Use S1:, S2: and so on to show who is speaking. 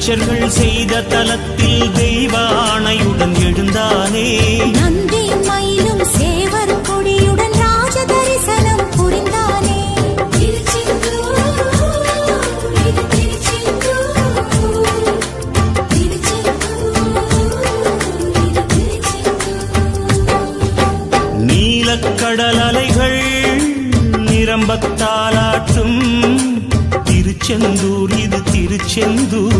S1: தச்சர்கள் செய்த தலத்தில் தெய்வ ஆணையுடன் எழுந்தானே.
S2: நந்தி மயிலும் சேவர் கொடியுடன் ராஜ தரிசனம் புரிந்தானே.
S1: நீலக்கடல் அலைகள் நிரம்பத்தாலாட்டும் திருச்செந்தூர், இது திருச்செந்தூர்.